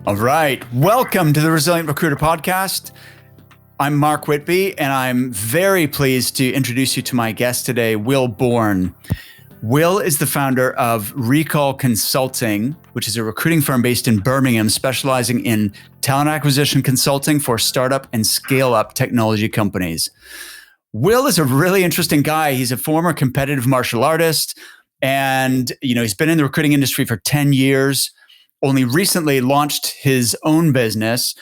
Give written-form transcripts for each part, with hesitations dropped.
All right. Welcome to the Resilient Recruiter Podcast. I'm Mark Whitby, and I'm very pleased to introduce you to my guest today, Will Bourne. Will is the founder of Rekall Consulting, which is a recruiting firm based in Birmingham, specializing in talent acquisition consulting for startup and scale-up technology companies. Will is a really interesting guy. He's a former competitive martial artist, and he's been in the recruiting industry for 10 years. Only recently launched his own business.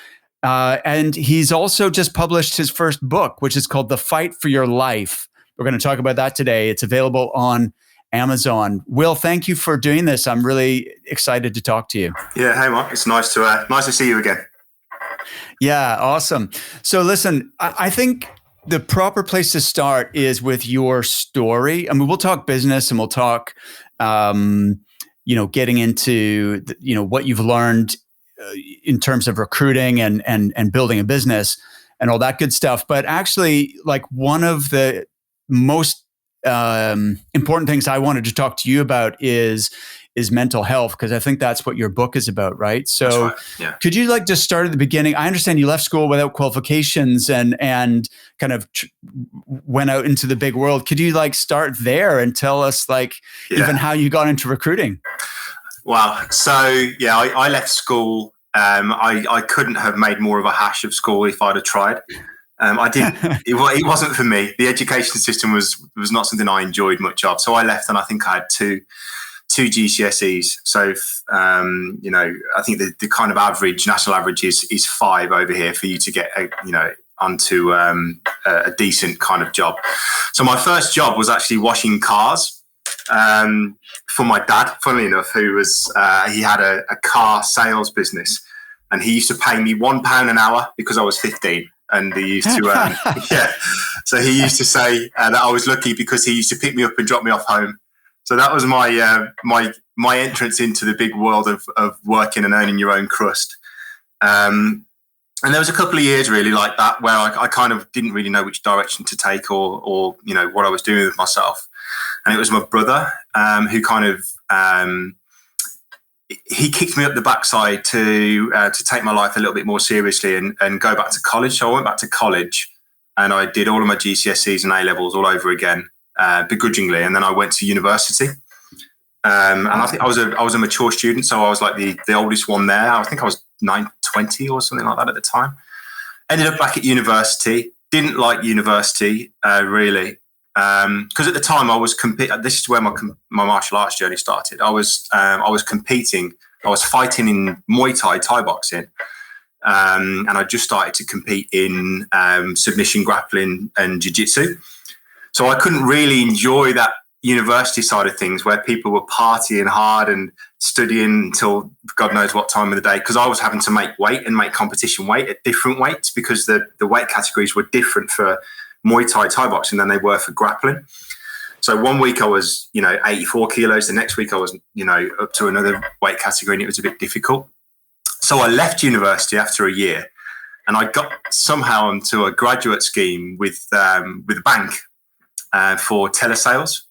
And he's also just published his first book, which is called The Fight for Your Life. We're going to talk about that today. It's available on Amazon. Will, thank you for doing this. I'm really excited to talk to you. Yeah, hey Mark, it's nice to see you again. Yeah, awesome. So listen, I think the proper place to start is with your story. I mean, we'll talk business and we'll talk getting into what you've learned in terms of recruiting and building a business and all that good stuff. But actually, like, one of the most important things I wanted to talk to you about is mental health, because I think that's what your book is about, right? So that's right. Yeah. Could you just start at the beginning? I understand you left school without qualifications and kind of went out into the big world. Could you start there and tell us even how you got into recruiting? Wow. So I left school. I couldn't have made more of a hash of school if I'd have tried. I didn't. It wasn't for me. The education system was not something I enjoyed much of. So I left, and I think I had two GCSEs. So I think the kind of national average is 5 over here for you to get onto a decent kind of job. So my first job was actually washing cars for my dad, funnily enough, who was he had a car sales business, and he used to pay me £1 an hour because I was 15. And he used to, So he used to say that I was lucky because he used to pick me up and drop me off home. So that was my entrance into the big world of working and earning your own crust. And there was a couple of years really like that where I kind of didn't really know which direction to take or what I was doing with myself. And it was my brother who kind of he kicked me up the backside to take my life a little bit more seriously and go back to college. So I went back to college and I did all of my GCSEs and A-levels all over again, begrudgingly. And then I went to university. And I think I was a mature student. So I was like the oldest one there. I think I was 20 or something like that at the time. Ended up back at university. Didn't like university, really. Because at the time I was competing. This is where my martial arts journey started. I was competing. I was fighting in Muay Thai boxing, and I just started to compete in submission grappling and jiu-jitsu. So I couldn't really enjoy that university side of things where people were partying hard and studying until God knows what time of the day, because I was having to make weight and make competition weight at different weights because the weight categories were different for Muay Thai boxing than they were for grappling. So one week I was 84 kilos, the next week I was up to another weight category, and it was a bit difficult. So I left university after a year, and I got somehow onto a graduate scheme with a bank for telesales.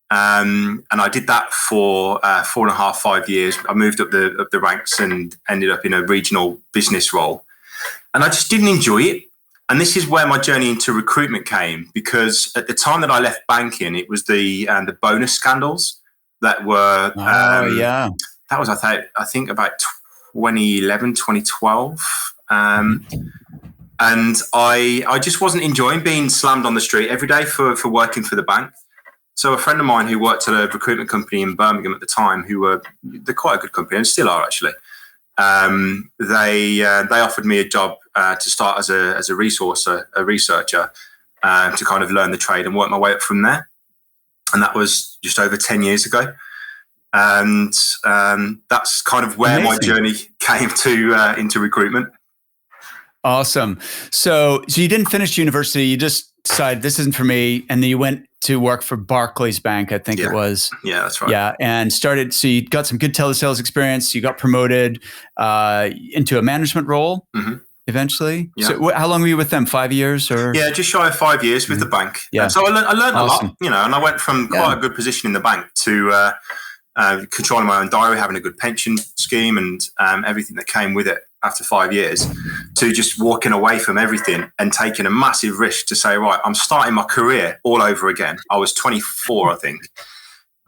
And I did that for 4.5, 5 years. I moved up the ranks and ended up in a regional business role. And I just didn't enjoy it. And this is where my journey into recruitment came, because at the time that I left banking, it was the bonus scandals that were... That was, I think, about 2011, 2012. And I just wasn't enjoying being slammed on the street every day for working for the bank. So a friend of mine who worked at a recruitment company in Birmingham at the time, they're quite a good company and still are actually. They offered me a job to start as a researcher, to kind of learn the trade and work my way up from there. And that was just over 10 years ago. And that's kind of where my journey came to into recruitment. Awesome. So you didn't finish university. You just decided this isn't for me. And then you went to work for Barclays Bank, I think it was. Yeah, that's right. Yeah. And so you got some good telesales experience. You got promoted into a management role eventually. Yeah. So how long were you with them? 5 years or? Yeah, just shy of 5 years with the bank. Yeah. So I learned a lot, and I went from quite a good position in the bank to controlling my own diary, having a good pension scheme, and everything that came with it after 5 years, to just walking away from everything and taking a massive risk to say, right, I'm starting my career all over again. I was 24, I think.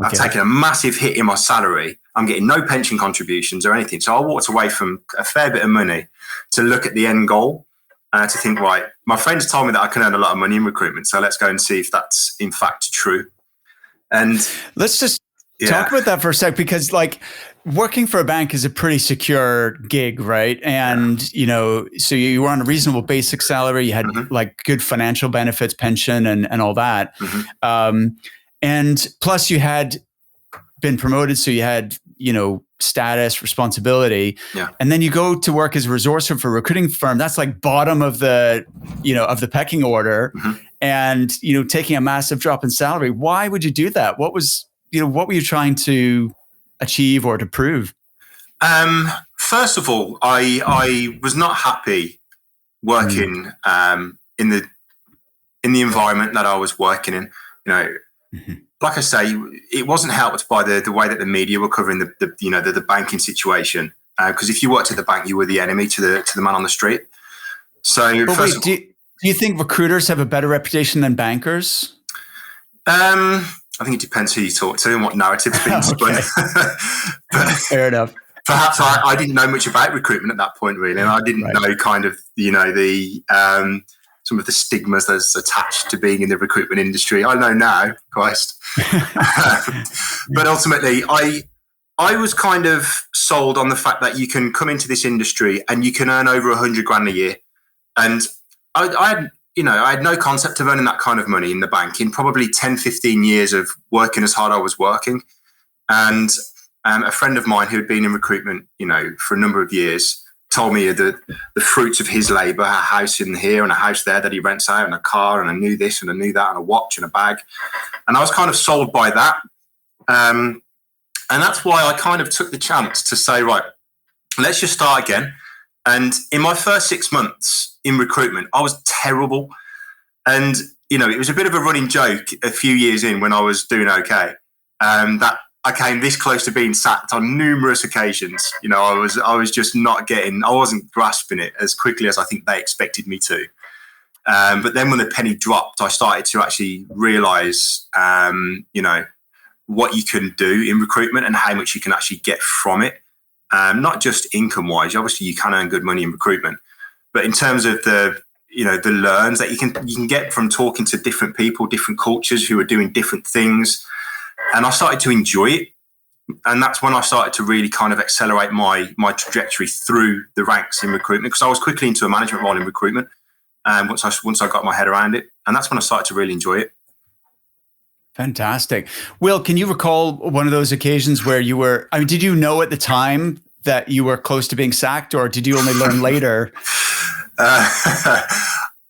Okay. I've taken a massive hit in my salary. I'm getting no pension contributions or anything. So I walked away from a fair bit of money to look at the end goal, to think, right, my friends told me that I can earn a lot of money in recruitment. So let's go and see if that's in fact true. And let's just talk about that for a sec, because like working for a bank is a pretty secure gig, right? And, so you were on a reasonable basic salary, you had like good financial benefits, pension and all that. And plus you had been promoted. So you had, status, responsibility. Yeah. And then you go to work as a resourcer for a recruiting firm. That's like bottom of the, of the pecking order. And, taking a massive drop in salary. Why would you do that? What were you trying to achieve or to prove? First of all, I was not happy working in the environment that I was working in. Like I say, it wasn't helped by the way that the media were covering the banking situation. Because if you worked at the bank, you were the enemy to the man on the street. So, do you think recruiters have a better reputation than bankers? I think it depends who you talk to and what narrative's being spun. But fair enough. Perhaps I didn't know much about recruitment at that point, really, and I didn't know kind of the some of the stigmas that's attached to being in the recruitment industry. I know now, Christ. But ultimately, I was kind of sold on the fact that you can come into this industry and you can earn over 100 grand a year, and I had no concept of earning that kind of money in the bank in probably 10, 15 years of working as hard as I was working. And a friend of mine who had been in recruitment, for a number of years, told me the fruits of his labour, a house in here and a house there that he rents out, and a car, and I knew this and I knew that, and a watch and a bag. And I was kind of sold by that. And that's why I kind of took the chance to say, right, let's just start again. And in my first 6 months in recruitment, I was terrible. And, it was a bit of a running joke a few years in when I was doing okay, that I came this close to being sacked on numerous occasions. I was just I wasn't grasping it as quickly as I think they expected me to. But then when the penny dropped, I started to actually realise, what you can do in recruitment and how much you can actually get from it. Not just income-wise. Obviously, you can earn good money in recruitment, but in terms of the learns that you can get from talking to different people, different cultures who are doing different things. And I started to enjoy it. And that's when I started to really kind of accelerate my trajectory through the ranks in recruitment, because I was quickly into a management role in recruitment. Once I got my head around it, and that's when I started to really enjoy it. Fantastic. Will, can you recall one of those occasions where did you know at the time that you were close to being sacked, or did you only learn later?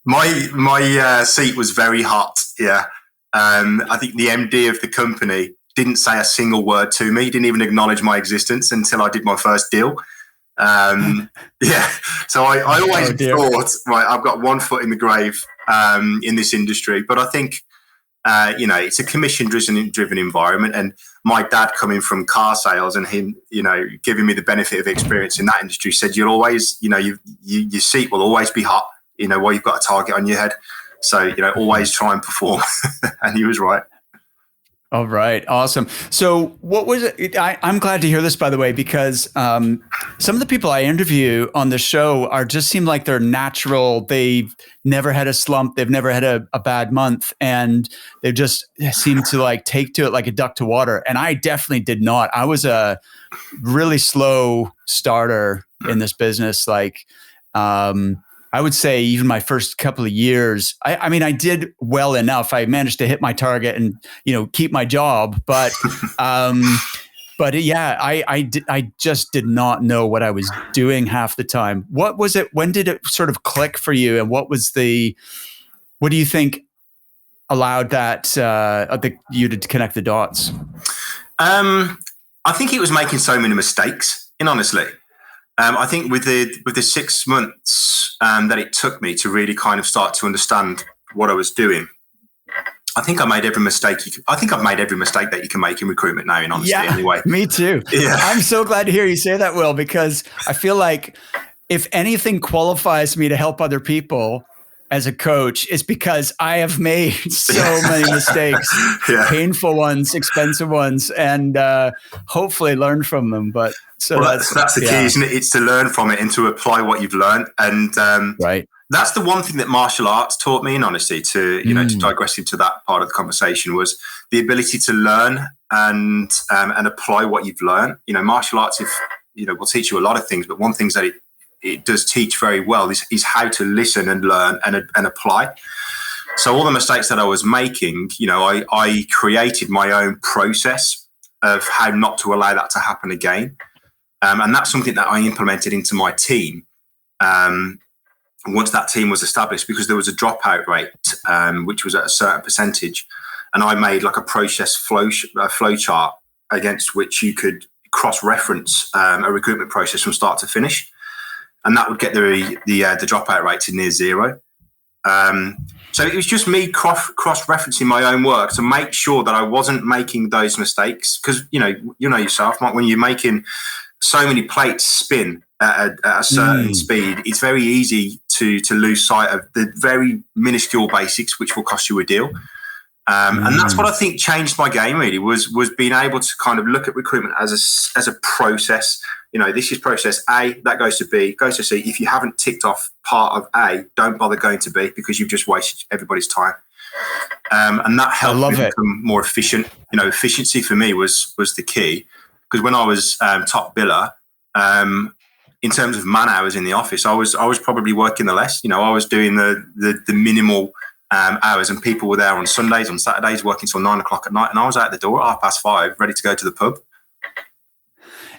My seat was very hot. Yeah. I think the MD of the company didn't say a single word to me. He didn't even acknowledge my existence until I did my first deal. Yeah. So I always thought, right, I've got one foot in the grave in this industry. But I think, it's a commission-driven environment. And my dad, coming from car sales and him, giving me the benefit of experience in that industry, said you'll always, your seat will always be hot, while you've got a target on your head. So, always try and perform. And he was right. All right. Awesome. So what was it? I'm glad to hear this, by the way, because some of the people I interview on the show seem like they're natural. They've never had a slump. They've never had a bad month. And they just seem to take to it like a duck to water. And I definitely did not. I was a really slow starter in this business. I would say even my first couple of years, I did well enough. I managed to hit my target and, keep my job. But, yeah, I just did not know what I was doing half the time. What was it? When did it sort of click for you? And what do you think allowed that, you to connect the dots? I think it was making so many mistakes, honestly. I think with the 6 months that it took me to really kind of start to understand what I was doing, I think I made every mistake. I think I've made every mistake that you can make in recruitment now, in honesty, anyway. Me too. Yeah. I'm so glad to hear you say that, Will, because I feel like if anything qualifies me to help other people as a coach, it's because I have made so many mistakes, painful ones, expensive ones, and hopefully learn from them. But so that's the key, isn't it? It's to learn from it and to apply what you've learned. And right. That's the one thing that martial arts taught me, in honesty, to digress into that part of the conversation, was the ability to learn and apply what you've learned. Martial arts, will teach you a lot of things, but one thing that it does teach very well is how to listen and learn and apply. So all the mistakes that I was making, I created my own process of how not to allow that to happen again. And that's something that I implemented into my team. Once that team was established, because there was a dropout rate, which was at a certain percentage, and I made like a process flow chart against which you could cross-reference a recruitment process from start to finish, and that would get the dropout rate to near zero. So it was just me cross-referencing my own work to make sure that I wasn't making those mistakes, because you know yourself, Mark, when you're making so many plates spin at a certain speed, it's very easy to lose sight of the very minuscule basics, which will cost you a deal. And that's what I think changed my game, really, was being able to kind of look at recruitment as a process. This is process A, that goes to B, goes to C. If you haven't ticked off part of A, don't bother going to B, because you've just wasted everybody's time. And that helped me become more efficient. Efficiency for me was the key, because when I was top biller, in terms of man hours in the office, I was probably working the less. I was doing the minimal hours, and people were there on Sundays, on Saturdays, working till 9 o'clock at night, and I was out the door at 5:30, ready to go to the pub.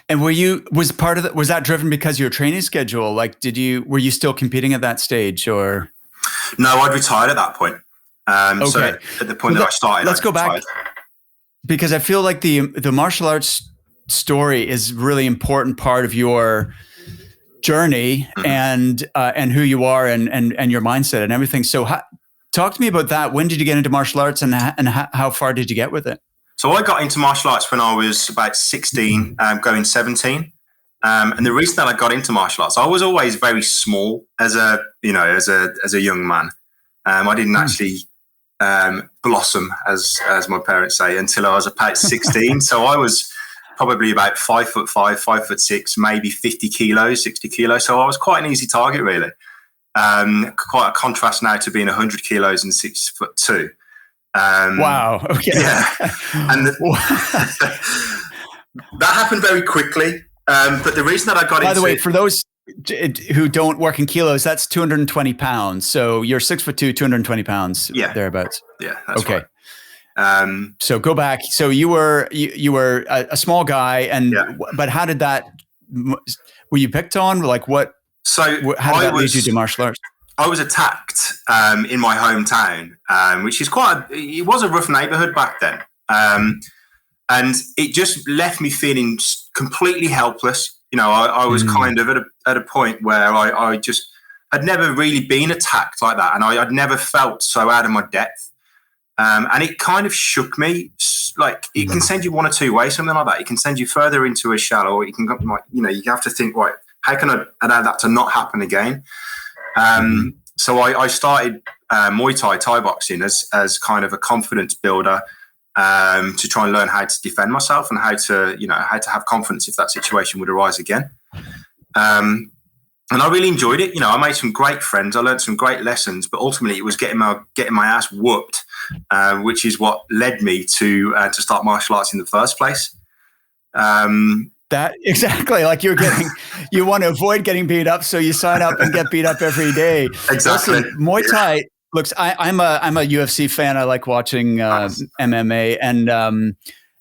And was that driven because of your training schedule? Like, were you still competing at that stage, or? No, I'd retired at that point. Okay. So at the point that I started, let's go back, because I feel like the martial arts story is really important part of your journey and who you are and your mindset and everything. So talk to me about that. When did you get into martial arts, and how far did you get with it? So I got into martial arts when I was about 16, going 17. And the reason that I got into martial arts, I was always very small as a young man. I didn't actually blossom, as my parents say, until I was about 16. So I was probably about 5'5", 5'6", maybe 50 kilos, 60 kilos. So I was quite an easy target, really. Quite a contrast now to being 100 kilos and 6'2". Wow. Okay. Yeah. And that happened very quickly. But the reason that I got By the way, for those who don't work in kilos, that's 220 pounds. So you're 6'2", 220 pounds. Yeah. Thereabouts. Yeah. That's okay. Right. So go back. So you were a small guy, but how did that? Were you picked on? Like what? So how did that lead you to martial arts? I was attacked in my hometown, which is it was a rough neighborhood back then. And it just left me feeling completely helpless. I was kind of at a point where I just had never really been attacked like that. And I'd never felt so out of my depth. And it kind of shook me. Like, it can send you one or two ways, something like that. It can send you further into a shell, or you can, you have to think, right, how can I allow that to not happen again? So I started Muay Thai boxing as kind of a confidence builder, to try and learn how to defend myself and how to have confidence if that situation would arise again. And I really enjoyed it. I made some great friends. I learned some great lessons, but ultimately it was getting my ass whooped, which is what led me to start martial arts in the first place. That exactly, like you want to avoid getting beat up, so you sign up and get beat up every day. Exactly. Listen, Muay Thai looks. I'm a UFC fan. I like watching MMA, and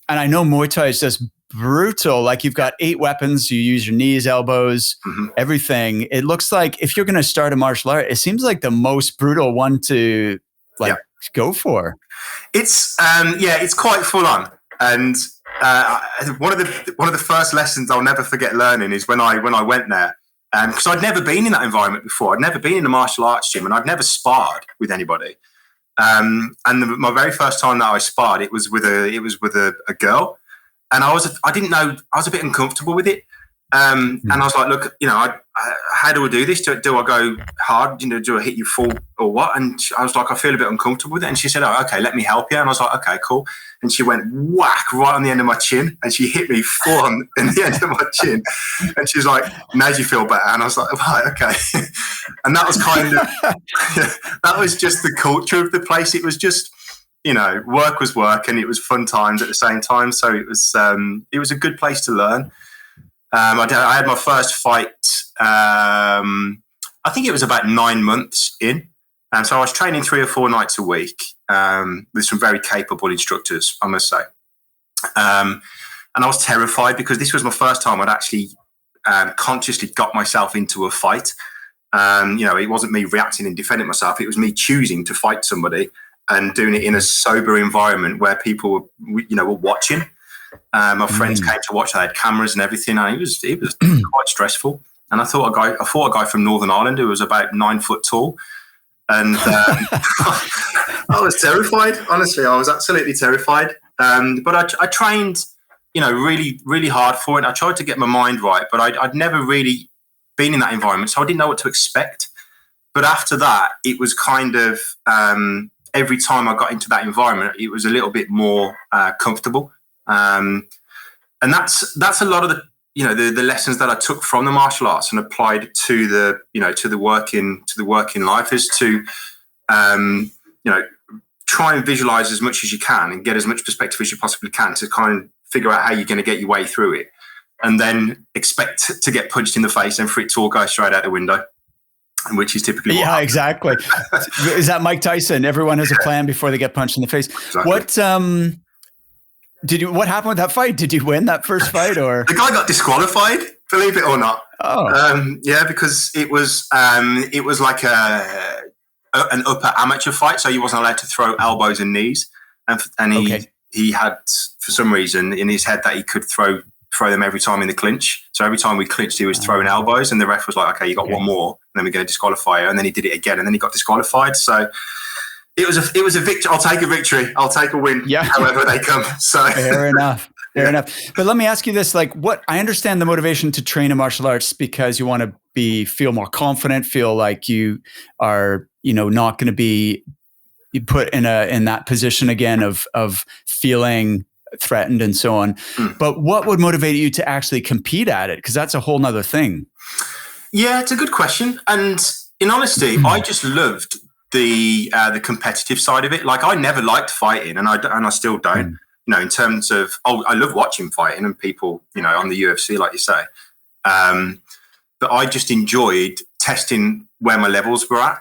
I know Muay Thai is just brutal. Like, you've got 8 weapons. You use your knees, elbows, everything. It looks like if you're going to start a martial art, it seems like the most brutal one to go for. It's it's quite full on. And one of the first lessons I'll never forget learning is when I went there, because I'd never been in that environment before. I'd never been in a martial arts gym, and I'd never sparred with anybody. My very first time that I sparred, it was with a girl, and I didn't know, I was a bit uncomfortable with it. And I was like, look, how do I do this? Do I go hard? Do I hit you full or what? And I was like, I feel a bit uncomfortable with it. And she said, oh, okay, let me help you. And I was like, okay, cool. And she went whack right on the end of my chin, and she hit me full on the end of my chin. And she's like, now do you feel better? And I was like, right, okay. And that was kind of, that was just the culture of the place. It was just, work was work, and it was fun times at the same time. So it was a good place to learn. I had my first fight, I think it was about 9 months in. And so I was training 3 or 4 nights a week with some very capable instructors, I must say. And I was terrified because this was my first time I'd actually consciously got myself into a fight. It wasn't me reacting and defending myself. It was me choosing to fight somebody and doing it in a sober environment where people were watching. My friends came to watch. They had cameras and everything, and it was quite stressful. And I fought a guy from Northern Ireland who was about 9 foot tall, and I was terrified. Honestly, I was absolutely terrified. But I trained, really, really hard for it. I tried to get my mind right, but I'd never really been in that environment, so I didn't know what to expect. But after that, it was kind of every time I got into that environment, it was a little bit more comfortable. And that's a lot of the lessons that I took from the martial arts and applied to the working life, is to try and visualize as much as you can and get as much perspective as you possibly can to kind of figure out how you're going to get your way through it, and then expect to get punched in the face and for it to all go straight out the window, which is typically what happens. Exactly. Is that Mike Tyson? Everyone has a plan before they get punched in the face. Exactly. What happened with that fight? Did you win that first fight, or the guy got disqualified? Believe it or not. Oh, because it was like an upper amateur fight, so he wasn't allowed to throw elbows and knees, and he had, for some reason, in his head that he could throw them every time in the clinch. So every time we clinched, he was throwing elbows, and the ref was like, "Okay, you got one more, and then we're going to disqualify you." And then he did it again, and then he got disqualified. So it was a victory. I'll take a victory. I'll take a win. Yeah. However they come. So fair enough. But let me ask you this: I understand the motivation to train in martial arts because you want to feel more confident, feel like you are, not going to be put in that position again of feeling threatened and so on. But what would motivate you to actually compete at it? Because that's a whole nother thing. Yeah, it's a good question. And in honesty, I just loved the competitive side of it. Like, I never liked fighting, and I still don't. In terms of I love watching fighting and people, on the UFC, like you say. But I just enjoyed testing where my levels were at,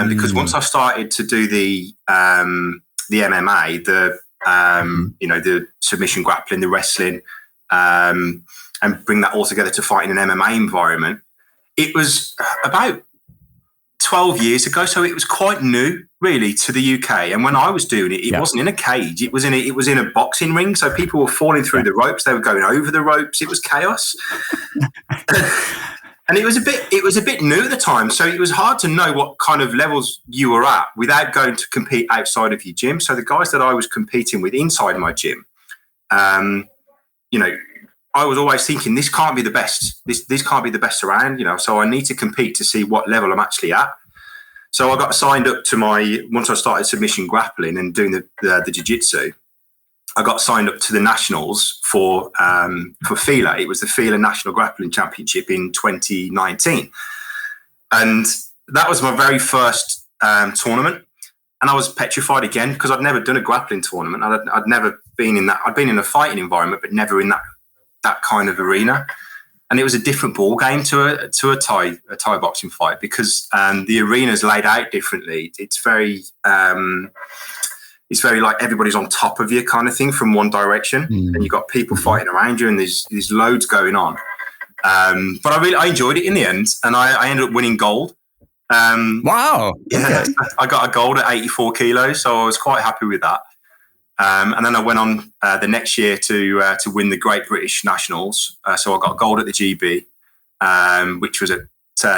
because once I started to do the MMA, the submission grappling, the wrestling, and bring that all together to fight in an MMA environment, it was about 12 years ago, so it was quite new, really, to the UK. And when I was doing it, it wasn't in a cage; it was in a boxing ring. So people were falling through the ropes; they were going over the ropes. It was chaos, and it was a bit new at the time. So it was hard to know what kind of levels you were at without going to compete outside of your gym. So the guys that I was competing with inside my gym, I was always thinking, this can't be the best. This can't be the best around, So I need to compete to see what level I'm actually at. So I got signed up to once I started submission grappling and doing the jiu-jitsu, I got signed up to the nationals for FILA. It was the FILA National Grappling Championship in 2019, and that was my very first tournament. And I was petrified again because I'd never done a grappling tournament. I'd never been in that. I'd been in a fighting environment, but never in that kind of arena. And it was a different ball game to a Thai boxing fight because the arena's laid out differently. It's very like everybody's on top of you kind of thing from one direction, and you've got people fighting around you, and there's loads going on. But I enjoyed it in the end, and I ended up winning gold. Wow! Yeah, okay. I got a gold at 84 kilos, so I was quite happy with that. And then I went on the next year to win the Great British Nationals. So I got gold at the GB, which was at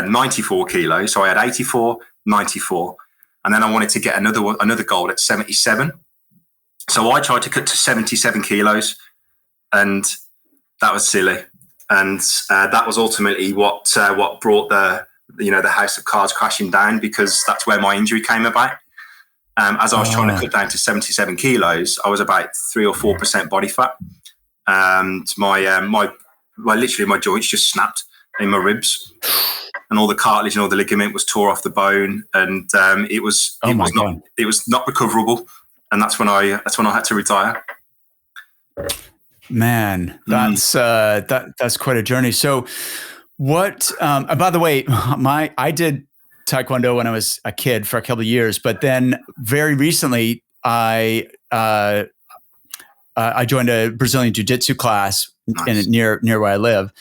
94 kilos. So I had 84, 94, And then I wanted to get another goal at 77. So I tried to cut to 77 kilos, and that was silly. And that was ultimately what brought the house of cards crashing down, because that's where my injury came about. As I was trying to cut down to 77 kilos, I was about 3 or 4% body fat, and literally my joints just snapped in my ribs, and all the cartilage and all the ligament was tore off the bone, and it was not recoverable, and that's when I had to retire. Man, that's quite a journey. So, what? By the way, I did Taekwondo when I was a kid for a couple of years, but then very recently I joined a Brazilian Jiu-Jitsu class near where I live,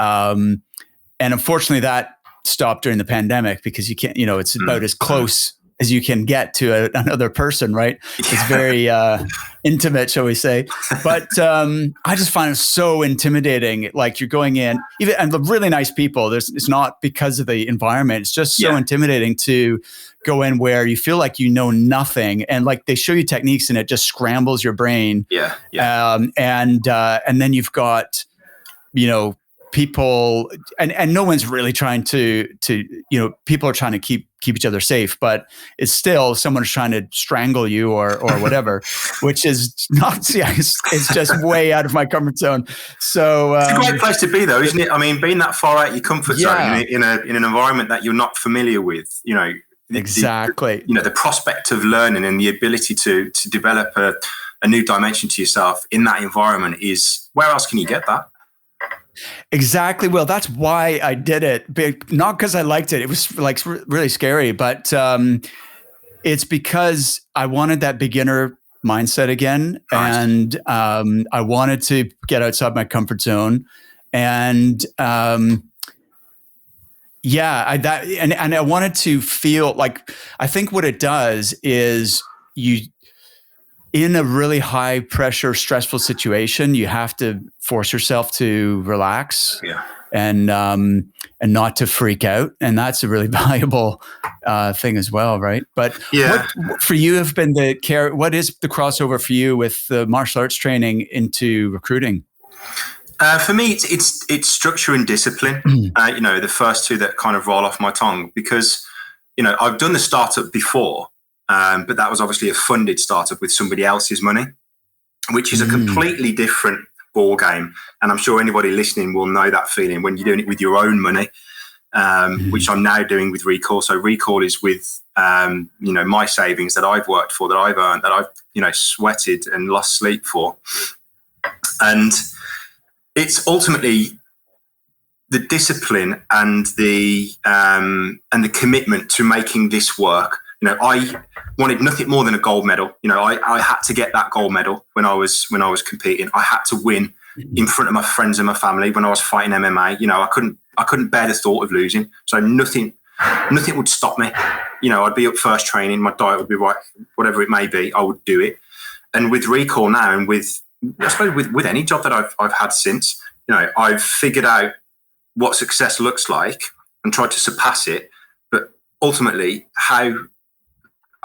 and unfortunately that stopped during the pandemic, because you can't, it's about as close as you can get to another person, right? It's very intimate, shall we say. But I just find it so intimidating. Like, you're going in, and the really nice people, it's not because of the environment. It's just so intimidating to go in where you feel like you know nothing. And like, they show you techniques and it just scrambles your brain. And then you've got, people, and no one's really trying to people are trying to keep each other safe, but it's still someone's trying to strangle you or whatever, which is not, it's just way out of my comfort zone. So it's a great place to be, though, isn't it? I mean, being that far out your comfort zone in an environment that you're not familiar with, exactly. The prospect of learning and the ability to develop a new dimension to yourself in that environment is, where else can you get that? Exactly. Well, that's why I did it, but not because I liked it. It was like really scary, but it's because I wanted that beginner mindset again. Nice. And I wanted to get outside my comfort zone. And I wanted to feel like, I think what it does is, in a really high pressure, stressful situation, you have to force yourself to relax and not to freak out. And that's a really valuable thing as well, right? But what for you have been what is the crossover for you with the martial arts training into recruiting? For me, it's structure and discipline. The first two that kind of roll off my tongue, because, I've done the startup before. But that was obviously a funded startup with somebody else's money, which is a completely different ball game. And I'm sure anybody listening will know that feeling when you're doing it with your own money, which I'm now doing with Rekall. So Rekall is with, my savings that I've worked for, that I've earned, that I've, sweated and lost sleep for. And it's ultimately the discipline and the commitment to making this work. I wanted nothing more than a gold medal. I had to get that gold medal when I was competing. I had to win in front of my friends and my family when I was fighting MMA. I couldn't bear the thought of losing. So nothing would stop me. I'd be up first training, my diet would be right, whatever it may be, I would do it. And with Rekall now, and I suppose with any job that I've had since, I've figured out what success looks like and tried to surpass it. But ultimately, how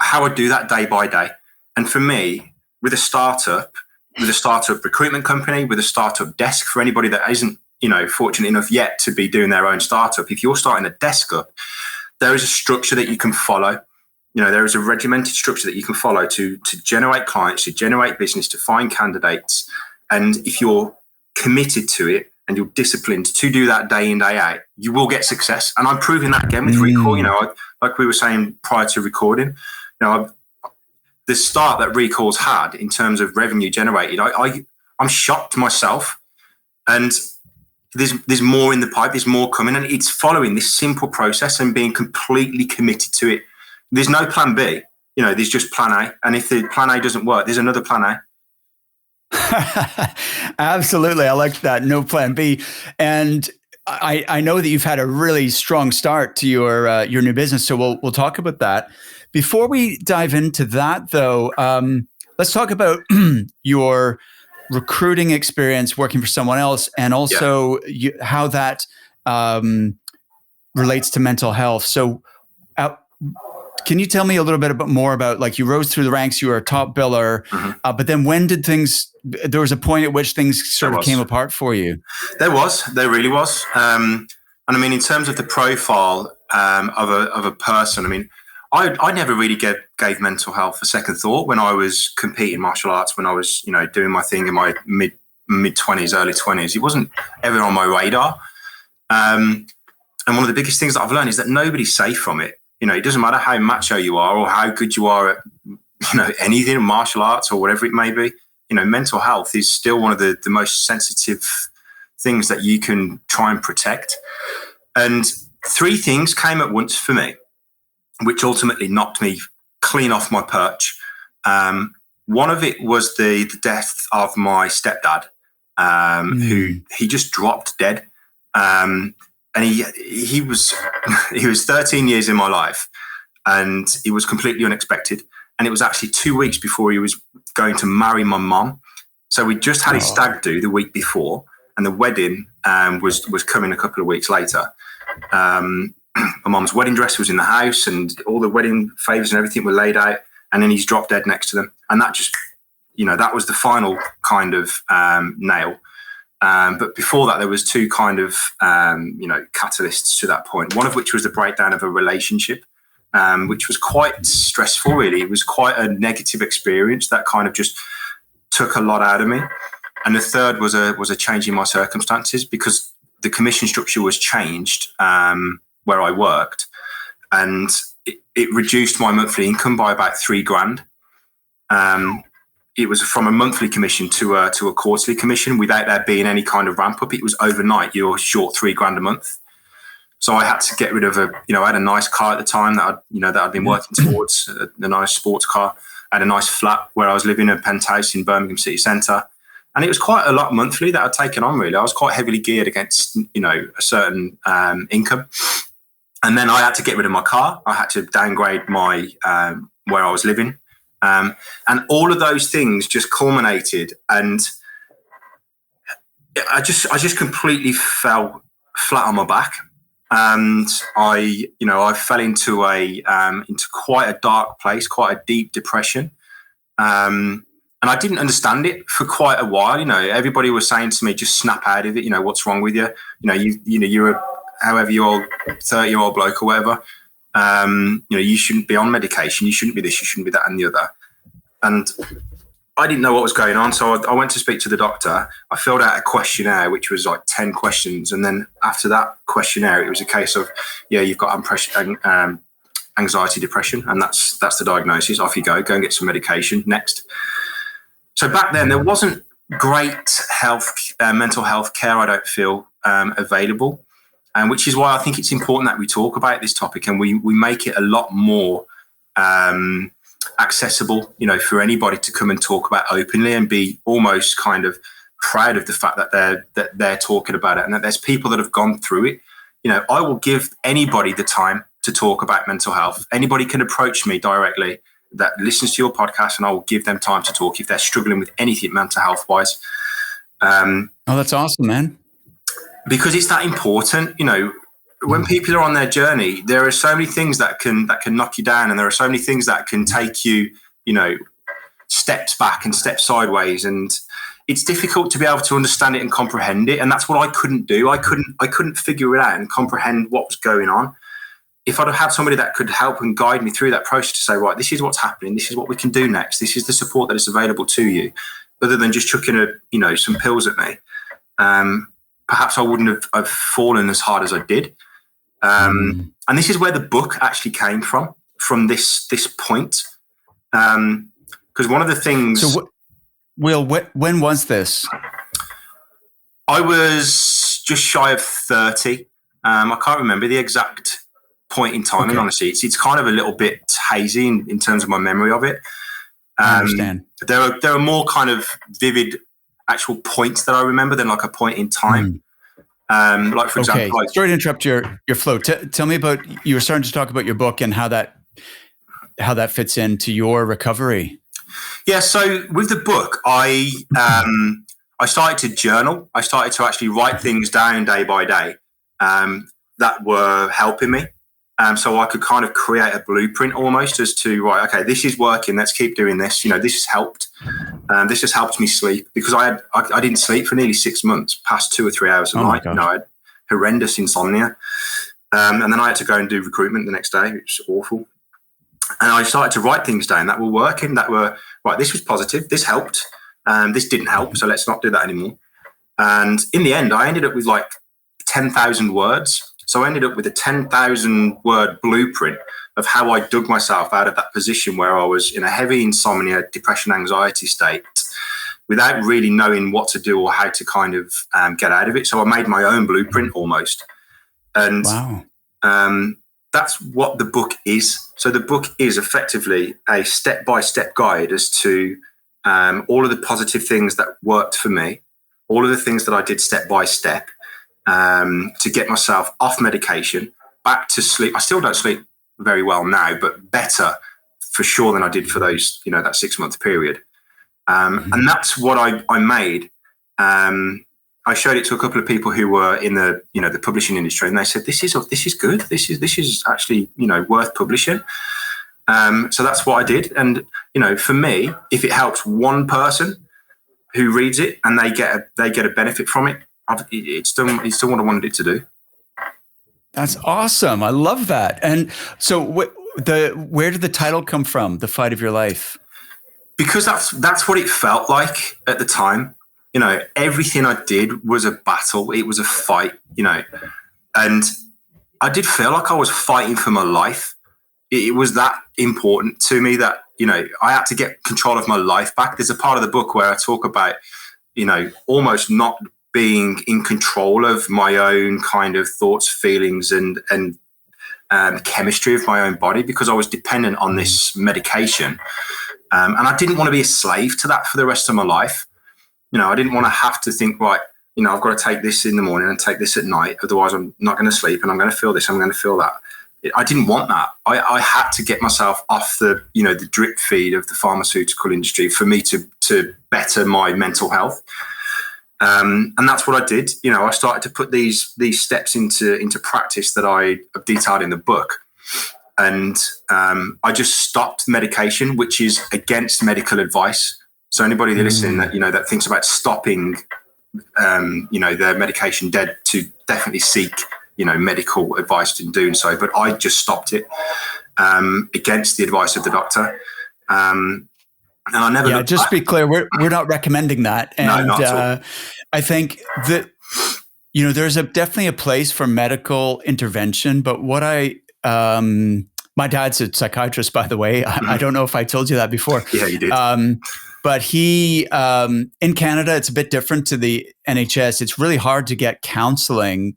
I do that day by day. And for me, with a startup recruitment company, with a startup desk, for anybody that isn't, fortunate enough yet to be doing their own startup, if you're starting a desk up, there is a structure that you can follow. There is a regimented structure that you can follow to generate clients, to generate business, to find candidates. And if you're committed to it and you're disciplined to do that day in, day out, you will get success. And I'm proving that again with Rekall. Like we were saying prior to recording, the start that Rekall's had in terms of revenue generated, I'm shocked myself. And there's more in the pipe, there's more coming, and it's following this simple process and being completely committed to it. There's no plan B, there's just plan A. And if the plan A doesn't work, there's another plan A. Absolutely. I like that. No plan B. And I know that you've had a really strong start to your new business. So we'll talk about that. Before we dive into that, though, let's talk about your recruiting experience working for someone else, and also how that relates to mental health. So Can you tell me a little bit more about, like, you rose through the ranks, you were a top biller, but then when did there was a point at which things sort of came apart for you? There really was. And I mean, in terms of the profile of a person, I mean, I never really gave mental health a second thought when I was competing martial arts, when I was, doing my thing in my mid 20s, early 20s. It wasn't ever on my radar. And one of the biggest things that I've learned is that nobody's safe from it. It doesn't matter how macho you are or how good you are at, anything, martial arts or whatever it may be. Mental health is still one of the most sensitive things that you can try and protect. And 3 things came at once for me, which ultimately knocked me clean off my perch. One of it was the death of my stepdad, who he just dropped dead. And he was 13 years in my life, and it was completely unexpected. And it was actually 2 weeks before he was going to marry my mum. So we just had his stag do the week before, and the wedding was coming a couple of weeks later. My mum's wedding dress was in the house, and all the wedding favours and everything were laid out. And then he's dropped dead next to them, and that just, that was the final kind of nail. But before that, there was 2 kind of, catalysts to that point. One of which was the breakdown of a relationship, which was quite stressful, really. It was quite a negative experience that kind of just took a lot out of me. And the third was a change in my circumstances, because the commission structure was changed where I worked, and it reduced my monthly income by about $3,000. It was from a monthly commission to a quarterly commission without there being any kind of ramp up. It was overnight. You're short $3,000 a month. So I had to get rid of I had a nice car at the time that I'd been working towards, a nice sports car. I had a nice flat where I was living in a penthouse in Birmingham city centre. And it was quite a lot monthly that I'd taken on, really. I was quite heavily geared against, a certain income. And then I had to get rid of my car. I had to downgrade my where I was living. And all of those things just culminated, and I just completely fell flat on my back, and I fell into into quite a dark place, quite a deep depression, and I didn't understand it for quite a while. Everybody was saying to me, "Just snap out of it. What's wrong with you? You're a however you're old 30-year-old bloke or whatever." You shouldn't be on medication. You shouldn't be this. You shouldn't be that and the other. And I didn't know what was going on. So I went to speak to the doctor. I filled out a questionnaire, which was like 10 questions. And then after that questionnaire, it was a case of, you've got anxiety, depression. And that's the diagnosis. Off you go and get some medication next. So back then there wasn't great mental health care, I don't feel, available. And which is why I think it's important that we talk about this topic and we make it a lot more accessible, for anybody to come and talk about openly and be almost kind of proud of the fact that they're talking about it and that there's people that have gone through it. I will give anybody the time to talk about mental health. Anybody can approach me directly that listens to your podcast, and I will give them time to talk if they're struggling with anything mental health wise. That's awesome, man. Because it's that important, when people are on their journey, there are so many things that can knock you down, and there are so many things that can take you, steps back and steps sideways, and it's difficult to be able to understand it and comprehend it. And that's what I couldn't do. I couldn't figure it out and comprehend what was going on. If I'd have had somebody that could help and guide me through that process to say, right, this is what's happening, this is what we can do next, this is the support that is available to you, other than just chucking some pills at me, perhaps I wouldn't have fallen as hard as I did. And this is where the book actually came from this point. Because one of the things... So, Will, when was this? I was just shy of 30. I can't remember the exact point in time, and honestly, it's kind of a little bit hazy in terms of my memory of it. I understand. There are more kind of vivid actual points that I remember than like a point in time. Like for example, sorry to interrupt your flow. Tell me about, you were starting to talk about your book and how that fits into your recovery. Yeah. So with the book, I started to journal. I started to actually write things down day by day that were helping me. So I could kind of create a blueprint almost as to, right, okay, this is working. Let's keep doing this. This has helped. This has helped me sleep, because I didn't sleep for nearly 6 months, past 2 or 3 hours a night. I had horrendous insomnia. And then I had to go and do recruitment the next day, which was awful. And I started to write things down that were working, that were, right, this was positive, this helped, this didn't help, so let's not do that anymore. And in the end, I ended up with like 10,000 words. So I ended up with a 10,000 word blueprint of how I dug myself out of that position where I was in a heavy insomnia, depression, anxiety state without really knowing what to do or how to kind of get out of it. So I made my own blueprint almost. And that's what the book is. So the book is effectively a step-by-step guide as to all of the positive things that worked for me, all of the things that I did step by step to get myself off medication, back to sleep. I still don't sleep very well now, but better for sure than I did for those, that 6-month period. And that's what I made. I showed it to a couple of people who were in the, the publishing industry, and they said, this is good. This is actually, worth publishing. So that's what I did. And, for me, if it helps one person who reads it and they get a benefit from it, it's done what I wanted it to do. That's awesome. I love that. And so where did the title come from, The Fight of Your Life? Because that's what it felt like at the time. Everything I did was a battle. It was a fight, and I did feel like I was fighting for my life. It was that important to me that, I had to get control of my life back. There's a part of the book where I talk about, almost not being in control of my own kind of thoughts, feelings, and chemistry of my own body, because I was dependent on this medication. And I didn't want to be a slave to that for the rest of my life. I didn't want to have to think, right, I've got to take this in the morning and take this at night. Otherwise, I'm not going to sleep, and I'm going to feel this, I'm going to feel that. I didn't want that. I had to get myself off the, the drip feed of the pharmaceutical industry for me to better my mental health. And that's what I did. I started to put these steps into practice that I have detailed in the book. And I just stopped medication, which is against medical advice. So anybody that listening that, that thinks about stopping, their medication dead, to definitely seek, medical advice in doing so. But I just stopped it against the advice of the doctor. And I never. Yeah, just be clear, we're not recommending that. And no, not at all. I think that, there's definitely a place for medical intervention. But what my dad's a psychiatrist, by the way. I don't know if I told you that before. Yeah, you did. But he, in Canada, it's a bit different to the NHS. It's really hard to get counseling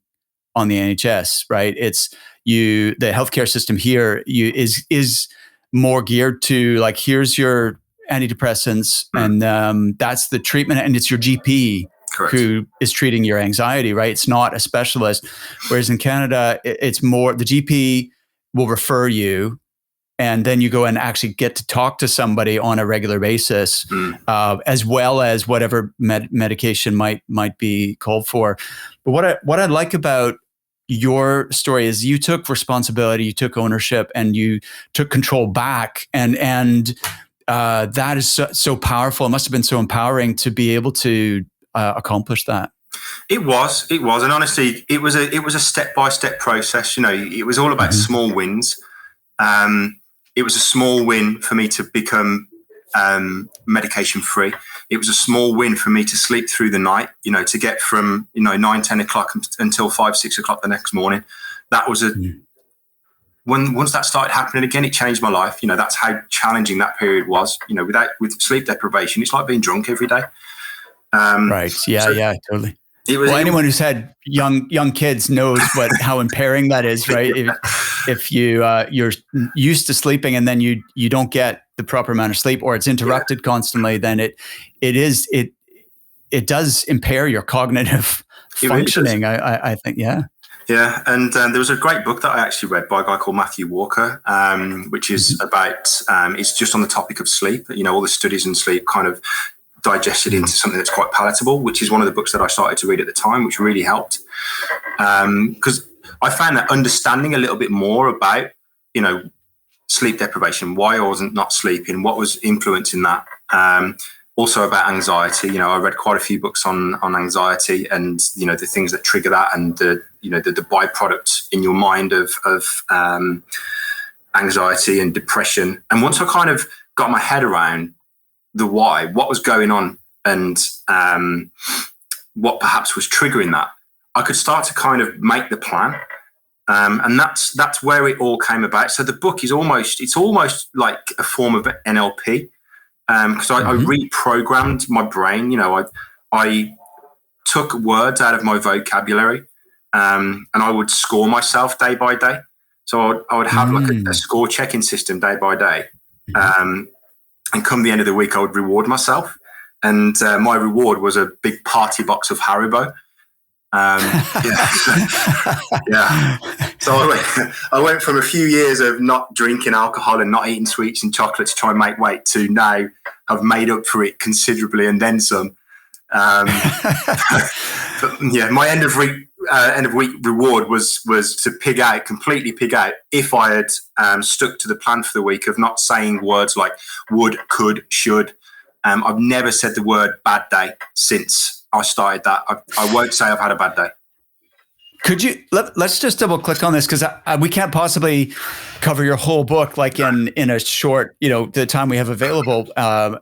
on the NHS, right? The healthcare system here is more geared to, like, here's your antidepressants, and that's the treatment, and it's your GP. Correct. Who is treating your anxiety, right? It's not a specialist. Whereas in Canada, it's more, the GP will refer you, and then you go and actually get to talk to somebody on a regular basis, as well as whatever medication might be called for. But what I like about your story is you took responsibility, you took ownership, and you took control back, and that is so powerful. It must have been so empowering to be able to accomplish that. It was, and honestly, it was a step-by-step process. It was all about small wins. It was a small win for me to become medication free. It was a small win for me to sleep through the night, to get from 9, 10 o'clock until 5, 6 o'clock the next morning. That was once that started happening again, it changed my life. That's how challenging that period was. With sleep deprivation, it's like being drunk every day. Right. Yeah, totally. Anyone who's had young kids knows how impairing that is, right? If you're used to sleeping and then you don't get the proper amount of sleep, or it's interrupted constantly, then it does impair your cognitive functioning. Really, I think, yeah. Yeah, and there was a great book that I actually read by a guy called Matthew Walker, which is about it's just on the topic of sleep. All the studies in sleep kind of digested into something that's quite palatable, which is one of the books that I started to read at the time, which really helped. Because I found that understanding a little bit more about, sleep deprivation, why I wasn't not sleeping, what was influencing that. Also about anxiety. I read quite a few books on anxiety and, the things that trigger that, and the byproducts in your mind of anxiety and depression. And once I kind of got my head around the why, what was going on, and what perhaps was triggering that, I could start to kind of make the plan. And that's where it all came about. So the book is almost like a form of NLP, because I reprogrammed my brain. I took words out of my vocabulary, and I would score myself day by day. So I would have like a score checking system day by day. And come the end of the week, I would reward myself. And my reward was a big party box of Haribo. So I went from a few years of not drinking alcohol and not eating sweets and chocolate to try and make weight, to now I've made up for it considerably and then some. But my end of week reward was to completely pig out if I had stuck to the plan for the week of not saying words like would, could, should. I've never said the word bad day since I started that. I won't say I've had a bad day. Could you, let's just double click on this, because we can't possibly cover your whole book like in a short, the time we have available.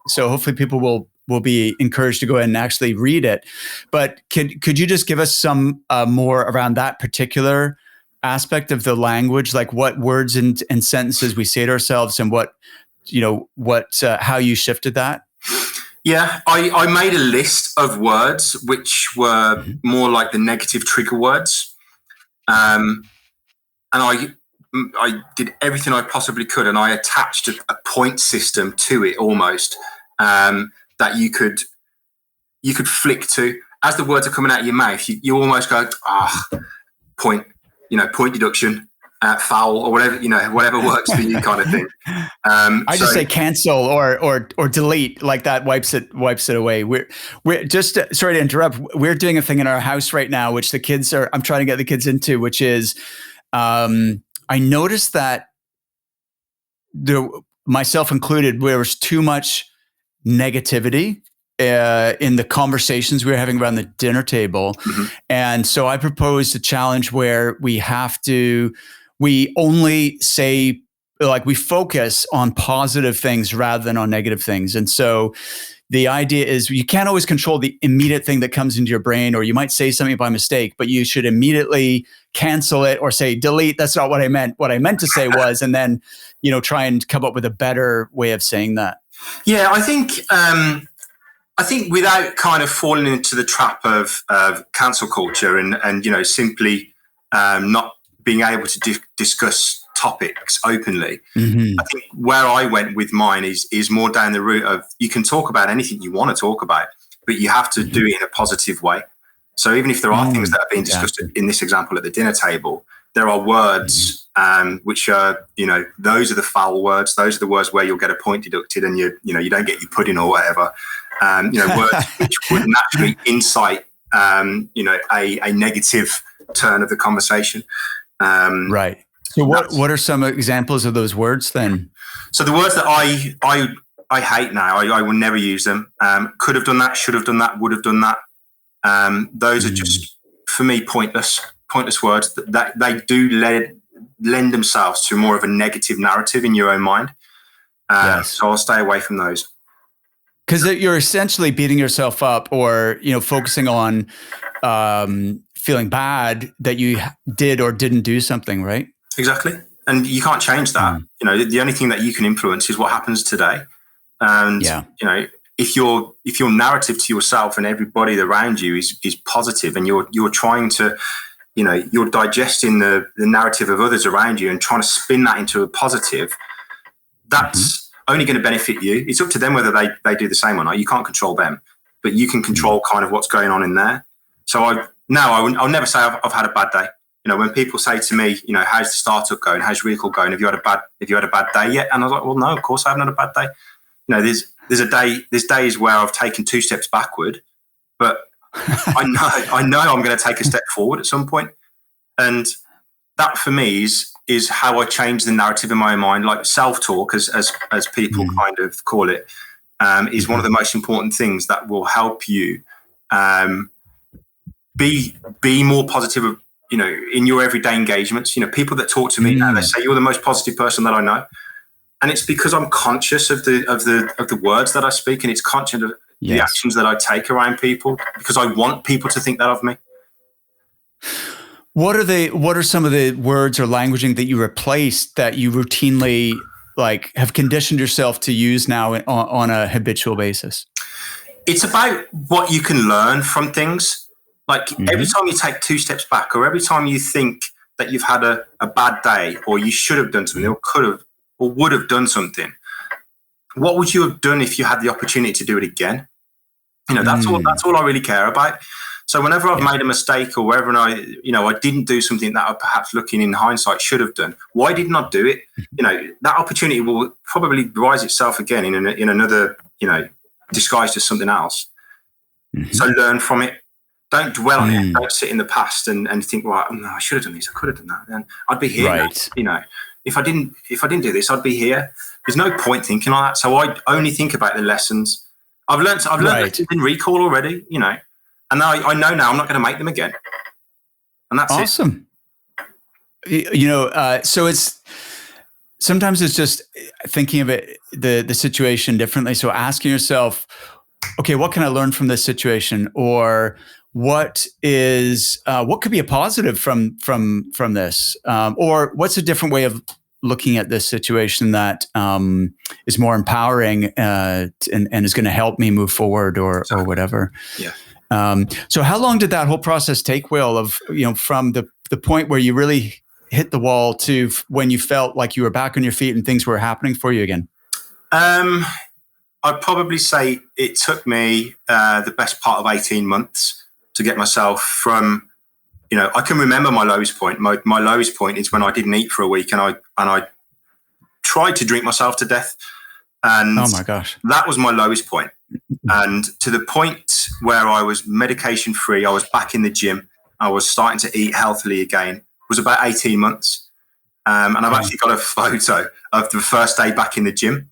So hopefully people will be encouraged to go ahead and actually read it. But could you just give us some more around that particular aspect of the language, like what words and sentences we say to ourselves, and how you shifted that? Yeah, I made a list of words which were more like the negative trigger words. And I did everything I possibly could, and I attached a point system to it almost, that you could flick to. As the words are coming out of your mouth, you almost go, point deduction, foul, or whatever works for you kind of thing. I just say cancel or delete, like that wipes it away. We're just, sorry to interrupt. We're doing a thing in our house right now, which I'm trying to get the kids into, which is, I noticed that myself included, there was too much negativity in the conversations we were having around the dinner table. And so I proposed a challenge where we only say, like, we focus on positive things rather than on negative things. And so the idea is you can't always control the immediate thing that comes into your brain, or you might say something by mistake, but you should immediately cancel it or say, delete, that's not what I meant. What I meant to say was, and then, try and come up with a better way of saying that. Yeah, I think without kind of falling into the trap of cancel culture and simply not being able to discuss topics openly, I think where I went with mine is more down the route of, you can talk about anything you want to talk about, but you have to do it in a positive way. So even if there are things that are being discussed in this example at the dinner table, there are words which are, those are the foul words. Those are the words where you'll get a point deducted and you don't get your pudding or whatever. Words which would naturally incite, a negative turn of the conversation. Right. So what are some examples of those words then? So the words that I hate now, I will never use them. Could have done that, should have done that, would have done that. Those are just, for me, pointless words. That they do lend themselves to more of a negative narrative in your own mind. Yes. So I'll stay away from those. Because you're essentially beating yourself up, or focusing on feeling bad that you did or didn't do something, right? Exactly. And you can't change that. The only thing that you can influence is what happens today. And if your narrative to yourself and everybody around you is positive, and you're trying to, you're digesting the narrative of others around you and trying to spin that into a positive, that's only going to benefit you. It's up to them whether they do the same or not. You can't control them, but you can control kind of what's going on in there. So I'll never say I've had a bad day. When people say to me, how's the startup going? How's Rekall going? Have you had a bad day yet? And I was like, well, no, of course I haven't had a bad day. There's days where I've taken 2 steps backward, but I know I'm going to take a step forward at some point. And that for me is how I change the narrative in my own mind. Like self-talk, as people kind of call it, is one of the most important things that will help you be more positive, in your everyday engagements. People that talk to me now, they say you're the most positive person that I know, and it's because I'm conscious of the words that I speak, and it's conscious of the actions that I take around people, because I want people to think that of me. What are some of the words or languaging that you replaced that you routinely have conditioned yourself to use now on a habitual basis? It's about what you can learn from things. Every time you take 2 steps back, or every time you think that you've had a bad day, or you should have done something, or could have, or would have done something, what would you have done if you had the opportunity to do it again? That's all I really care about. So whenever I've made a mistake, or wherever I didn't do something that I perhaps, looking in hindsight, should have done, why didn't I do it? That opportunity will probably rise itself again in another, disguised as something else. So learn from it. Don't dwell on it. Don't sit in the past and think, well, no, I should have done this, I could have done that. Then I'd be here. Right. If I didn't do this, I'd be here. There's no point thinking like that. So I only think about the lessons. I've learned lessons in Rekall already, and now I know now I'm not going to make them again. And that's awesome. So it's sometimes it's just thinking of it, the situation differently. So asking yourself, okay, what can I learn from this situation? Or what could be a positive from this? Or what's a different way of looking at this situation that is more empowering and is going to help me move forward or whatever? Yeah. So how long did that whole process take, Will, of, from the point where you really hit the wall to when you felt like you were back on your feet and things were happening for you again? I'd probably say it took me the best part of 18 months to get myself from, I can remember my lowest point. My lowest point is when I didn't eat for a week, and I tried to drink myself to death. And oh my gosh, that was my lowest point. And to the point where I was medication free, I was back in the gym, I was starting to eat healthily again, was about 18 months. And I've actually got a photo of the first day back in the gym,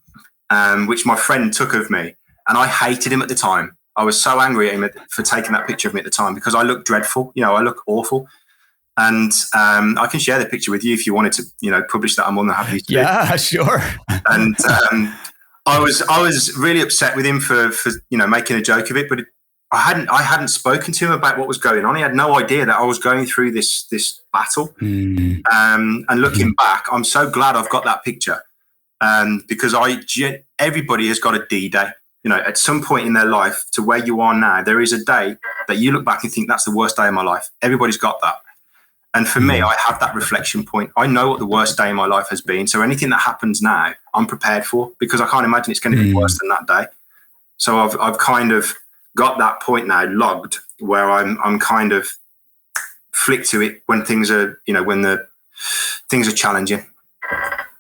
which my friend took of me. And I hated him at the time. I was so angry at him for taking that picture of me at the time, because I looked dreadful. I look awful. And I can share the picture with you if you wanted to, publish that. I'm more than happy to. Yeah, sure. And I was really upset with him for making a joke of it, but I hadn't spoken to him about what was going on. He had no idea that I was going through this battle. And looking back, I'm so glad I've got that picture, because everybody has got a D-Day. At some point in their life, to where you are now, there is a day that you look back and think, that's the worst day of my life. Everybody's got that. And for me, I have that reflection point. I know what the worst day in my life has been. So anything that happens now, I'm prepared for, because I can't imagine it's going to be worse than that day. So I've kind of got that point now logged, where I'm kind of flick to it when things are, when the things are challenging.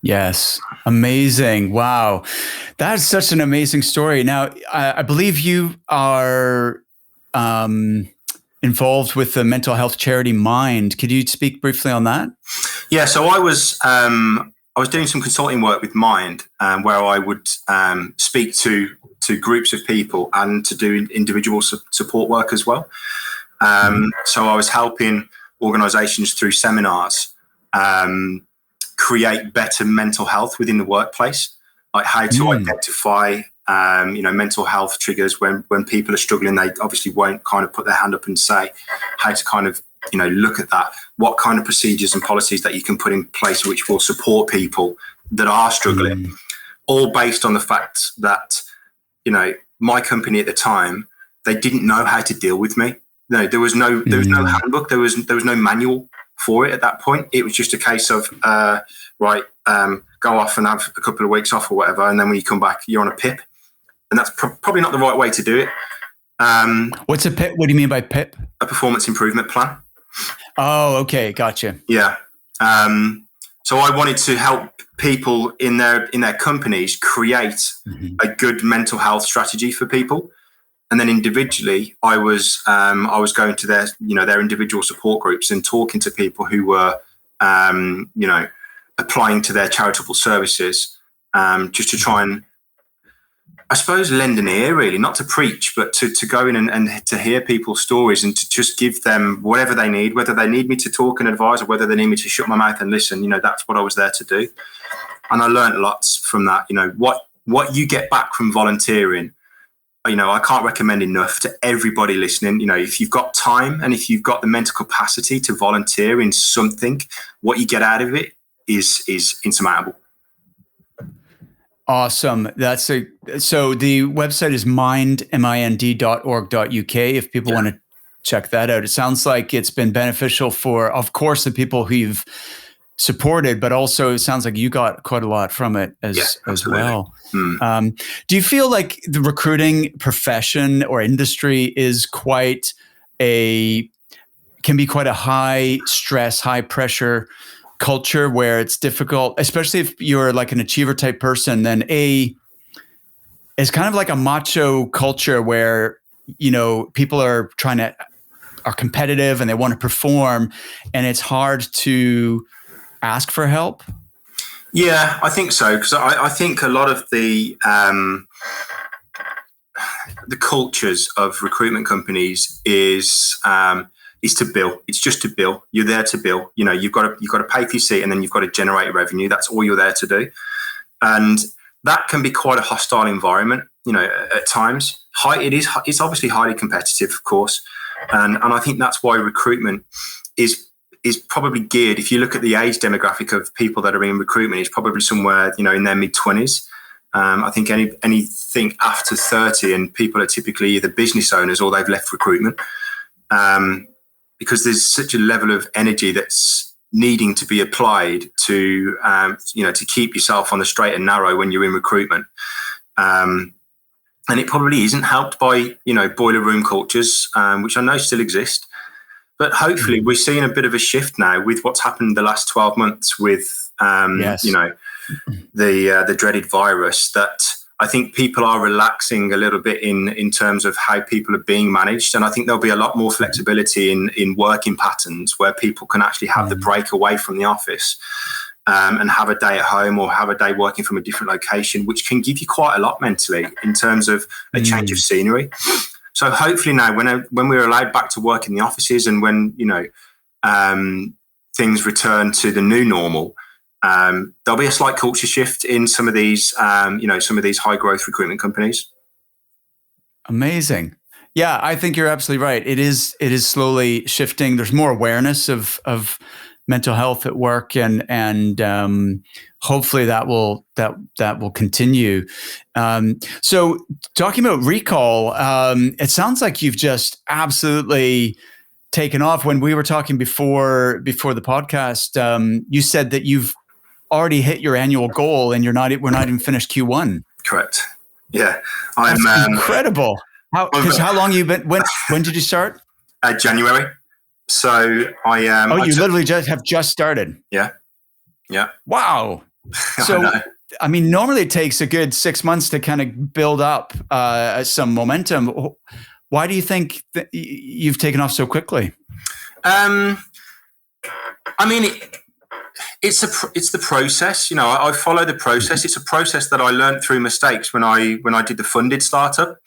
Yes. Amazing. Wow. That's such an amazing story. Now, I believe you are involved with the mental health charity Mind. Could you speak briefly on that? Yeah. So I was doing some consulting work with Mind, where I would speak to groups of people and to do individual support work as well. So I was helping organizations through seminars create better mental health within the workplace, like how to identify mental health triggers when people are struggling. They obviously won't kind of put their hand up and say, how to kind of look at that, what kind of procedures and policies that you can put in place which will support people that are struggling, all based on the fact that my company at the time, they didn't know how to deal with me. There was no handbook, there was no manual for it at that point. It was just a case of go off and have a couple of weeks off or whatever, and then when you come back, you're on a PIP, and that's probably not the right way to do it. What's a PIP? What do you mean by PIP? A performance improvement plan. Oh, okay, gotcha. Yeah. So I wanted to help people in their companies create a good mental health strategy for people. And then individually, I was going to their individual support groups and talking to people who were applying to their charitable services, just to try and, I suppose, lend an ear, really, not to preach, but to go in and to hear people's stories and to just give them whatever they need, whether they need me to talk and advise or whether they need me to shut my mouth and listen. That's what I was there to do. And I learned lots from that. What you get back from volunteering, I can't recommend enough to everybody listening. If you've got time and if you've got the mental capacity to volunteer in something, what you get out of it is insurmountable. Awesome. So the website is mind.org.uk if people want to check that out. It sounds like it's been beneficial for, of course, the people who you've supported, but also it sounds like you got quite a lot from it as well. Do you feel like the recruiting profession or industry is can be quite a high stress, high pressure culture where it's difficult, especially if you're like an achiever type person, then it's kind of like a macho culture where, people are competitive and they want to perform, and it's hard to ask for help? Yeah, I think so. Because I think a lot of the cultures of recruitment companies is to bill. It's just to bill. You're there to bill. You've got to pay for your seat, and then you've got to generate revenue. That's all you're there to do, and that can be quite a hostile environment. At times, it's obviously highly competitive, of course, and I think that's why recruitment is probably geared. If you look at the age demographic of people that are in recruitment, it's probably somewhere in their mid-20s. I think anything after 30, and people are typically either business owners or they've left recruitment. Because there's such a level of energy that's needing to be applied to keep yourself on the straight and narrow when you're in recruitment. And it probably isn't helped by, boiler room cultures, which I know still exist. But hopefully we're seeing a bit of a shift now with what's happened the last 12 months with, the dreaded virus, that I think people are relaxing a little bit in terms of how people are being managed. And I think there'll be a lot more flexibility in working patterns where people can actually have the break away from the office and have a day at home or have a day working from a different location, which can give you quite a lot mentally in terms of a change of scenery. So hopefully now when we're allowed back to work in the offices and when, things return to the new normal, there'll be a slight culture shift in some of these high growth recruitment companies. Amazing. Yeah, I think you're absolutely right. It is slowly shifting. There's more awareness of mental health at work, and hopefully that will continue. So talking about Rekall, it sounds like you've just absolutely taken off. When we were talking before the podcast, you said that you've already hit your annual goal, and we're not even finished Q1. Correct. Yeah, That's incredible. How long you been? When did you start? January. So I you literally have just started. Yeah. Wow. So I mean, normally it takes a good 6 months to kind of build up some momentum. Why do you think that you've taken off so quickly? It's the process. I follow the process. It's a process that I learned through mistakes when I did the funded startup.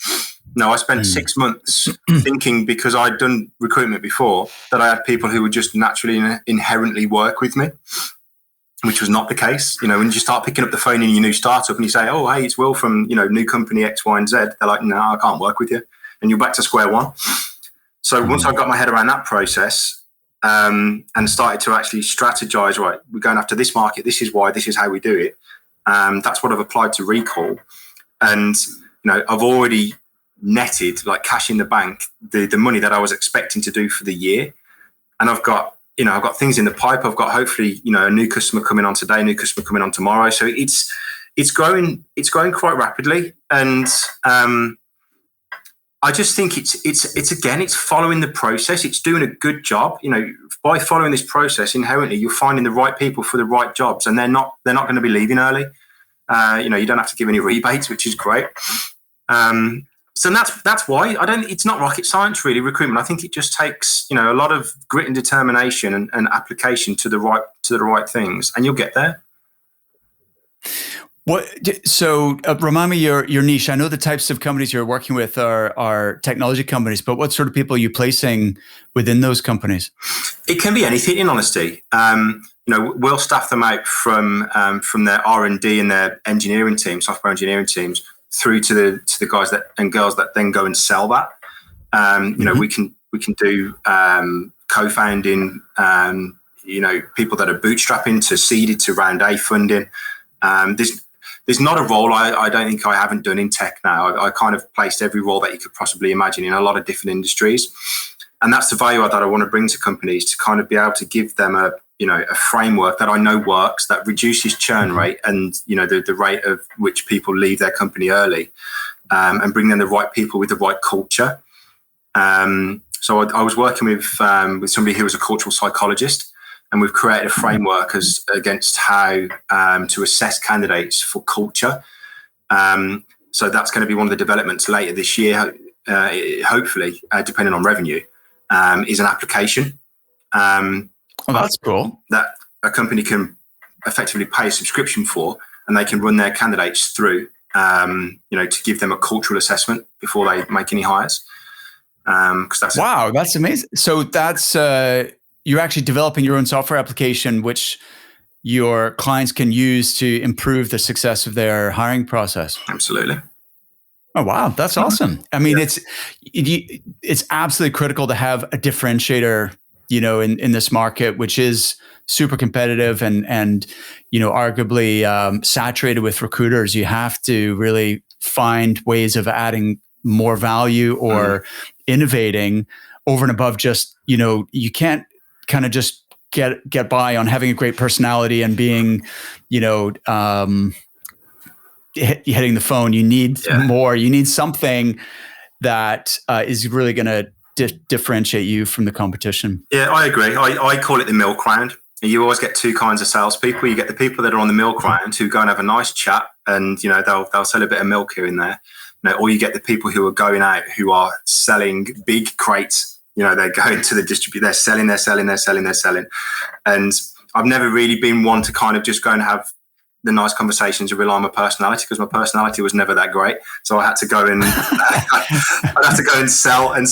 I spent 6 months thinking, because I'd done recruitment before, that I had people who would just naturally inherently work with me, which was not the case. When you start picking up the phone in your new startup and you say, "Oh, hey, it's Will from new company X, Y, and Z," they're like, "No, I can't work with you," and you're back to square one. So once I got my head around that process and started to actually strategize, right, we're going after this market. This is why. This is how we do it. That's what I've applied to Rekall, and I've already netted, like cash in the bank, the money that I was expecting to do for the year. And I've got things in the pipe. I've got hopefully, a new customer coming on today, new customer coming on tomorrow. So it's growing quite rapidly. And I just think it's following the process. It's doing a good job. By following this process, inherently you're finding the right people for the right jobs, and they're not going to be leaving early. You don't have to give any rebates, which is great. So that's why it's not rocket science really, recruitment. I think it just takes, a lot of grit and determination and application to the right things, and you'll get there. So remind me your niche. I know the types of companies you're working with are technology companies, but what sort of people are you placing within those companies? It can be anything, in honesty. We'll staff them out from their R&D and their engineering teams, software engineering teams, through to the guys and girls that then go and sell that. We can do co-founding. People that are bootstrapping to seeded to round A funding. There's not a role I don't think I haven't done in tech now. I kind of placed every role that you could possibly imagine in a lot of different industries. And that's the value that I want to bring to companies, to kind of be able to give them a framework that I know works, that reduces churn rate and, the rate of which people leave their company early, and bring them the right people with the right culture. So I was working with somebody who was a cultural psychologist, and we've created a framework against how to assess candidates for culture. So that's going to be one of the developments later this year, hopefully, depending on revenue, is an application. That's cool. That a company can effectively pay a subscription for, and they can run their candidates through, to give them a cultural assessment before they make any hires. Wow, that's amazing. So that's you're actually developing your own software application, which your clients can use to improve the success of their hiring process. Absolutely. Oh, wow. That's awesome. I mean, it's absolutely critical to have a differentiator, in this market, which is super competitive and arguably saturated with recruiters. You have to really find ways of adding more value or innovating over and above just, you can't kind of just get by on having a great personality and being, hitting the phone. You need more. You need something that is really going to differentiate you from the competition. Yeah, I agree. I call it the milk round. You always get two kinds of salespeople. You get the people that are on the milk round who go and have a nice chat, and they'll sell a bit of milk here and there. Or you get the people who are going out who are selling big crates. They're going to the distributor. They're selling. And I've never really been one to kind of just go and have the nice conversations and rely on my personality, because my personality was never that great. So I had to go and sell. And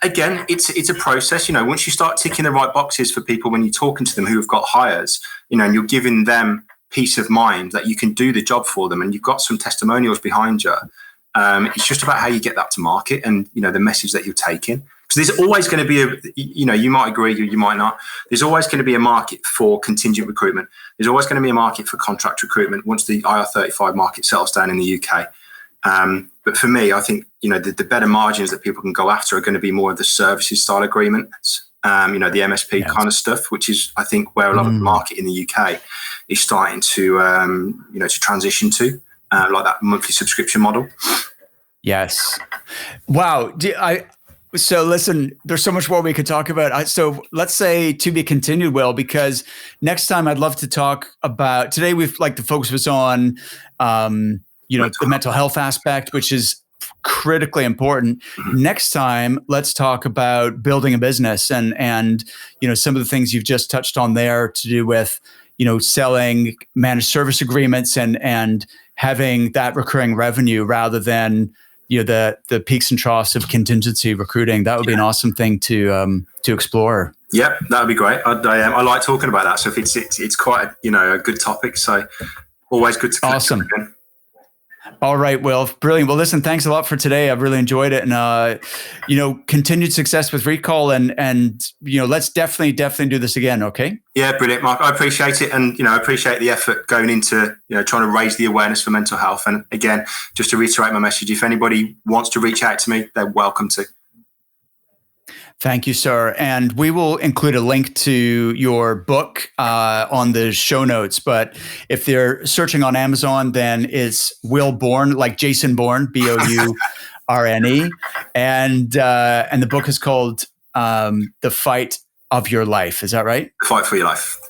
again, it's a process. Once you start ticking the right boxes for people when you're talking to them who have got hires, and you're giving them peace of mind that you can do the job for them, and you've got some testimonials behind you. It's just about how you get that to market and, the message that you're taking. Because there's always going to be you might agree, you might not. There's always going to be a market for contingent recruitment. There's always going to be a market for contract recruitment once the IR35 market settles down in the UK. But for me, I think, the better margins that people can go after are going to be more of the services style agreements, the MSP kind of stuff, which is, I think, where a lot of the market in the UK is starting to, to transition to, like that monthly subscription model. Yes. Wow. So listen, there's so much more we could talk about. So let's say to be continued, Will, because next time I'd love to talk about, today we've the focus was on, the mental health aspect, which is critically important. Next time, let's talk about building a business and some of the things you've just touched on there to do with, selling managed service agreements and having that recurring revenue rather than, the peaks and troughs of contingency recruiting. That would be an awesome thing to explore. Yep, that would be great. I like talking about that. So if it's quite a good topic. So always good to connect. Awesome. Again. All right, Will. Brilliant. Well, listen, thanks a lot for today. I've really enjoyed it. And, continued success with Rekall and let's definitely do this again. Okay. Yeah, brilliant, Mark. I appreciate it. And, I appreciate the effort going into, trying to raise the awareness for mental health. And again, just to reiterate my message, if anybody wants to reach out to me, they're welcome to. Thank you, sir. And we will include a link to your book on the show notes. But if they're searching on Amazon, then it's Will Bourne, like Jason Bourne, Bourne. And the book is called The Fight of Your Life. Is that right? The Fight for Your Life.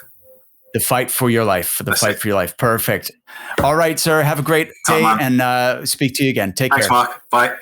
The fight for your life. For your life. Perfect. All right, sir. Have a great day and speak to you again. Take care. Thanks, Mark. Bye.